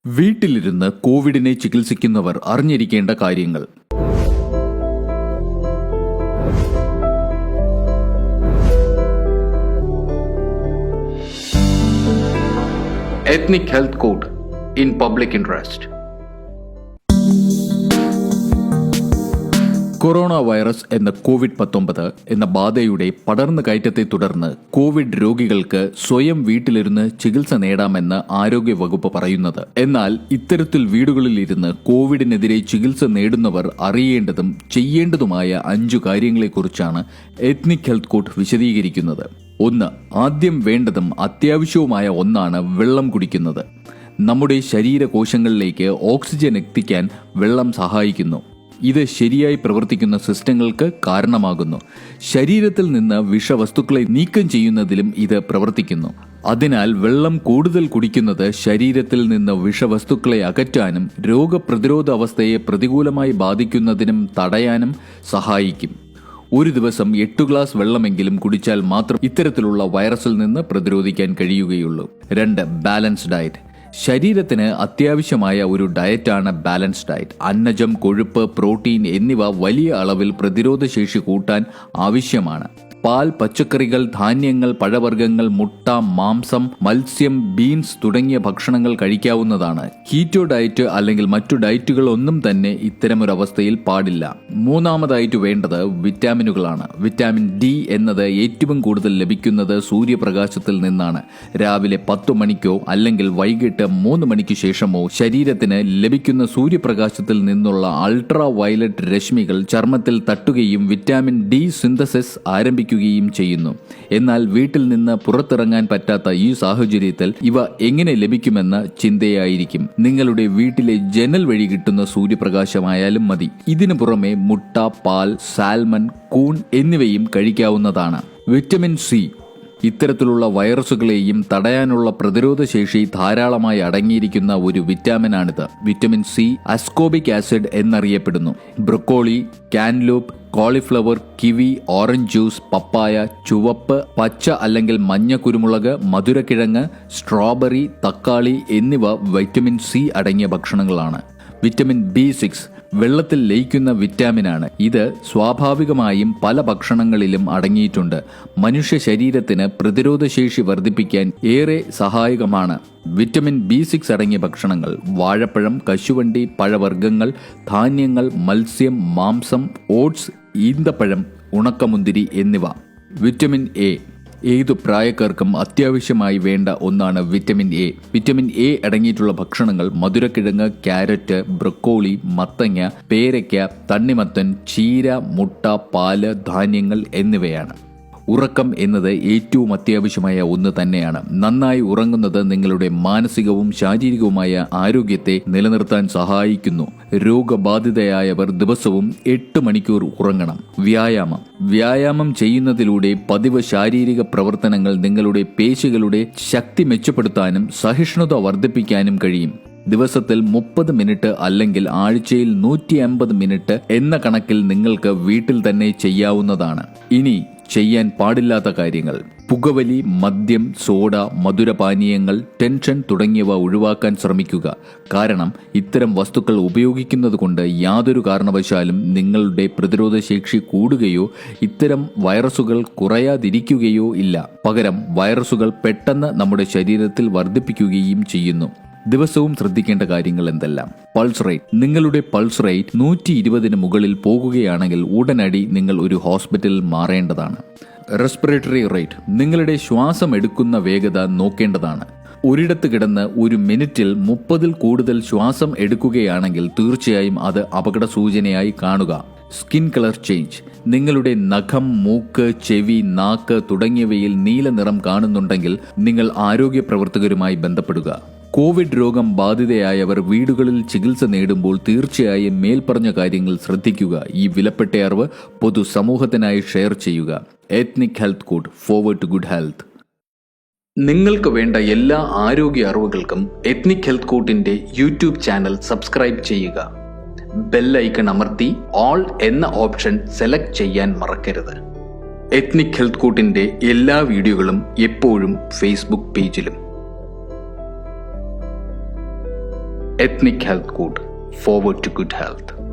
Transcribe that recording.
വീട്ടിലിരുന്ന് കോവിഡിനെ ചികിത്സിക്കുന്നവർ അറിഞ്ഞിരിക്കേണ്ട കാര്യങ്ങൾ. Ethnic Health Code in Public Interest. Corona virus എന്ന COVID-19 എന്ന ബാധയുടെ പടർന്നു കയറ്റത്തെ തുടർന്ന് കോവിഡ് രോഗികൾക്ക് സ്വയം വീട്ടിലിരുന്ന് ചികിത്സ നേടാമെന്ന് ആരോഗ്യവകുപ്പ് പറയുന്നത്. എന്നാൽ ഇത്തരത്തിൽ വീടുകളിലിരുന്ന് കോവിഡിനെതിരെ ചികിത്സ നേടുന്നവർ അറിയേണ്ടതും ചെയ്യേണ്ടതുമായ 5 കാര്യങ്ങളെക്കുറിച്ചാണ് എത്നിക് ഹെൽത്ത് കോഡ് വിശദീകരിക്കുന്നത്. 1. ആദ്യം വേണ്ടതും അത്യാവശ്യവുമായ ഒന്നാണ് വെള്ളം കുടിക്കുന്നത്. നമ്മുടെ ശരീരകോശങ്ങളിലേക്ക് ഓക്സിജൻ എത്തിക്കാൻ വെള്ളം സഹായിക്കുന്നു. ഇത് ശരിയായി പ്രവർത്തിക്കുന്ന സിസ്റ്റങ്ങൾക്ക് കാരണമാകുന്നു. ശരീരത്തിൽ നിന്ന് വിഷവസ്തുക്കളെ നീക്കം ചെയ്യുന്നതിലും ഇത് പ്രവർത്തിക്കുന്നു. അതിനാൽ വെള്ളം കൂടുതൽ കുടിക്കുന്നത് ശരീരത്തിൽ നിന്ന് വിഷവസ്തുക്കളെ അകറ്റാനും രോഗപ്രതിരോധ അവസ്ഥയെ പ്രതികൂലമായി ബാധിക്കുന്നതിനും തടയാനും സഹായിക്കും. ഒരു ദിവസം 8 ഗ്ലാസ് വെള്ളമെങ്കിലും കുടിച്ചാൽ മാത്രം ഇത്തരത്തിലുള്ള വൈറസിൽ നിന്ന് പ്രതിരോധിക്കാൻ കഴിയുകയുള്ളൂ. 2. Balance diet. ശരീരത്തിന് അത്യാവശ്യമായ ഒരു ഡയറ്റാണ് ബാലൻസ് ഡയറ്റ്. അന്നജം, കൊഴുപ്പ്, പ്രോട്ടീൻ എന്നിവ വലിയ അളവിൽ പ്രതിരോധശേഷി കൂട്ടാൻ ആവശ്യമാണ്. പാൽ, പച്ചക്കറികൾ, ധാന്യങ്ങൾ, പഴവർഗ്ഗങ്ങൾ, മുട്ട, മാംസം, മത്സ്യം, ബീൻസ് തുടങ്ങിയ ഭക്ഷണങ്ങൾ കഴിക്കാവുന്നതാണ്. കീറ്റോ ഡയറ്റ് അല്ലെങ്കിൽ മറ്റു ഡയറ്റുകൾ ഒന്നും തന്നെ ഇത്തരമൊരവസ്ഥയിൽ പാടില്ല. 3. വേണ്ടത് വിറ്റാമിനുകളാണ്. വിറ്റാമിൻ ഡി എന്നത് ഏറ്റവും കൂടുതൽ ലഭിക്കുന്നത് സൂര്യപ്രകാശത്തിൽ നിന്നാണ്. രാവിലെ 10 മണിക്കോ അല്ലെങ്കിൽ വൈകിട്ട് 3 മണിക്ക് ശേഷമോ ശരീരത്തിന് ലഭിക്കുന്ന സൂര്യപ്രകാശത്തിൽ നിന്നുള്ള അൾട്രാ വയലറ്റ് രശ്മികൾ ചർമ്മത്തിൽ തട്ടുകയും വിറ്റാമിൻ ഡി സിന്തസിസ് ആരംഭിക്കുകയും ചെയ്യുന്നു. എന്നാൽ വീട്ടിൽ നിന്ന് പുറത്തിറങ്ങാൻ പറ്റാത്ത ഈ സാഹചര്യത്തിൽ ഇവ എങ്ങനെ ലഭിക്കുമെന്ന ചിന്തയായിരിക്കും. നിങ്ങളുടെ വീട്ടിലെ ജനൽ വഴി കിട്ടുന്ന സൂര്യപ്രകാശമായാലും മതി. ഇതിനു പുറമെ മുട്ട, പാൽ, സാൽമൺ, കൂൺ എന്നിവയും കഴിക്കാവുന്നതാണ്. Vitamin C. ഇത്തരത്തിലുള്ള വൈറസുകളെയും തടയാനുള്ള പ്രതിരോധശേഷി ധാരാളമായി അടങ്ങിയിരിക്കുന്ന ഒരു വിറ്റാമിനാണിത്. വിറ്റമിൻ സി അസ്കോബിക് ആസിഡ് എന്നറിയപ്പെടുന്നു. Broccoli, cantaloupe, cauliflower, kiwi, orange juice, papaya, ചുവപ്പ്, പച്ച അല്ലെങ്കിൽ മഞ്ഞ കുരുമുളക്, മധുരക്കിഴങ്ങ്, സ്ട്രോബെറി, തക്കാളി എന്നിവ വിറ്റമിൻ സി അടങ്ങിയ ഭക്ഷണങ്ങളാണ്. വിറ്റമിൻ B6 വെള്ളത്തിൽ ലയിക്കുന്ന വിറ്റാമിനാണ്. ഇത് സ്വാഭാവികമായും പല ഭക്ഷണങ്ങളിലും അടങ്ങിയിട്ടുണ്ട്. മനുഷ്യ ശരീരത്തിന് പ്രതിരോധശേഷി വർദ്ധിപ്പിക്കാൻ ഏറെ സഹായകമാണ്. വിറ്റമിൻ B6 അടങ്ങിയ ഭക്ഷണങ്ങൾ വാഴപ്പഴം, കശുവണ്ടി, പഴവർഗ്ഗങ്ങൾ, ധാന്യങ്ങൾ, മത്സ്യം, മാംസം, ഓട്സ്, ഈന്തപ്പഴം, ഉണക്കമുന്തിരി എന്നിവ. Vitamin A. ഏതു പ്രായക്കാർക്കും അത്യാവശ്യമായി വേണ്ട ഒന്നാണ് വിറ്റമിൻ എ. വിറ്റമിൻ എ അടങ്ങിയിട്ടുള്ള ഭക്ഷണങ്ങൾ മധുരക്കിഴങ്ങ്, ക്യാരറ്റ്, ബ്രൊക്കോളി, മത്തങ്ങ, പേരയ്ക്ക, തണ്ണിമത്തൻ, ചീര, മുട്ട, പാല്, ധാന്യങ്ങൾ എന്നിവയാണ്. ഉറക്കം എന്നത് ഏറ്റവും അത്യാവശ്യമായ ഒന്ന് തന്നെയാണ്. നന്നായി ഉറങ്ങുന്നത് നിങ്ങളുടെ മാനസികവും ശാരീരികവുമായ ആരോഗ്യത്തെ നിലനിർത്താൻ സഹായിക്കുന്നു. രോഗബാധിതയായവർ ദിവസവും 8 മണിക്കൂർ ഉറങ്ങണം. വ്യായാമം ചെയ്യുന്നതിലൂടെ പതിവ് ശാരീരിക പ്രവർത്തനങ്ങൾ നിങ്ങളുടെ പേശികളുടെ ശക്തി മെച്ചപ്പെടുത്താനും സഹിഷ്ണുത വർദ്ധിപ്പിക്കാനും കഴിയും. ദിവസത്തിൽ 30 മിനിറ്റ് അല്ലെങ്കിൽ ആഴ്ചയിൽ 150 മിനിറ്റ് എന്ന കണക്കിൽ നിങ്ങൾക്ക് വീട്ടിൽ തന്നെ ചെയ്യാവുന്നതാണ്. ഇനി ചെയ്യാൻ പാടില്ലാത്ത കാര്യങ്ങൾ: പുകവലി, മദ്യം, സോഡ, മധുരപാനീയങ്ങൾ, ടെൻഷൻ തുടങ്ങിയവ ഒഴിവാക്കാൻ ശ്രമിക്കുക. കാരണം ഇത്തരം വസ്തുക്കൾ ഉപയോഗിക്കുന്നത് കൊണ്ട് യാതൊരു കാരണവശാലും നിങ്ങളുടെ പ്രതിരോധശേഷി കൂടുകയോ ഇത്തരം വൈറസുകൾ കുറയാതിരിക്കുകയോ ഇല്ല. പകരം വൈറസുകൾ പെട്ടെന്ന് നമ്മുടെ ശരീരത്തിൽ വർദ്ധിപ്പിക്കുകയും ചെയ്യുന്നു. ദിവസവും ശ്രദ്ധിക്കേണ്ട കാര്യങ്ങൾ എന്തെല്ലാം? Pulse rate. നിങ്ങളുടെ പൾസ് റേറ്റ് 120 മുകളിൽ പോകുകയാണെങ്കിൽ ഉടനടി നിങ്ങൾ ഒരു ഹോസ്പിറ്റലിൽ മാറേണ്ടതാണ്. Respiratory rate. നിങ്ങളുടെ ശ്വാസം എടുക്കുന്ന വേഗത നോക്കേണ്ടതാണ്. ഒരിടത്ത് കിടന്ന് ഒരു മിനിറ്റിൽ 30-ൽ കൂടുതൽ ശ്വാസം എടുക്കുകയാണെങ്കിൽ തീർച്ചയായും അത് അപകട സൂചനയായി കാണുക. Skin colour change. നിങ്ങളുടെ നഖം, മൂക്ക്, ചെവി, നാക്ക് തുടങ്ങിയവയിൽ നീല നിറം കാണുന്നുണ്ടെങ്കിൽ നിങ്ങൾ ആരോഗ്യ പ്രവർത്തകരുമായി ബന്ധപ്പെടുക. കോവിഡ് രോഗം ബാധിതയായവർ വീടുകളിൽ ചികിത്സ നേടുമ്പോൾ തീർച്ചയായും മേൽപ്പറഞ്ഞ കാര്യങ്ങൾ ശ്രദ്ധിക്കുക. ഈ വിലപ്പെട്ട അറിവ് പൊതുസമൂഹത്തിനായി ഷെയർ ചെയ്യുക. Ethnic health code, forward to good health. നിങ്ങൾക്ക് വേണ്ട എല്ലാ ആരോഗ്യ അറിവുകൾക്കും എത്നിക് ഹെൽത്ത് കോഡിന്റെ യൂട്യൂബ് ചാനൽ സബ്സ്ക്രൈബ് ചെയ്യുക. ബെൽ ഐക്കൺ അമർത്തി ഓൾ എന്ന ഓപ്ഷൻ സെലക്ട് ചെയ്യാൻ മറക്കരുത്. എത്നിക് ഹെൽത്ത് കോഡിന്റെ എല്ലാ വീഡിയോകളും എപ്പോഴും ഫേസ്ബുക്ക് പേജിലും. Ethnic Health Code. Forward to good health.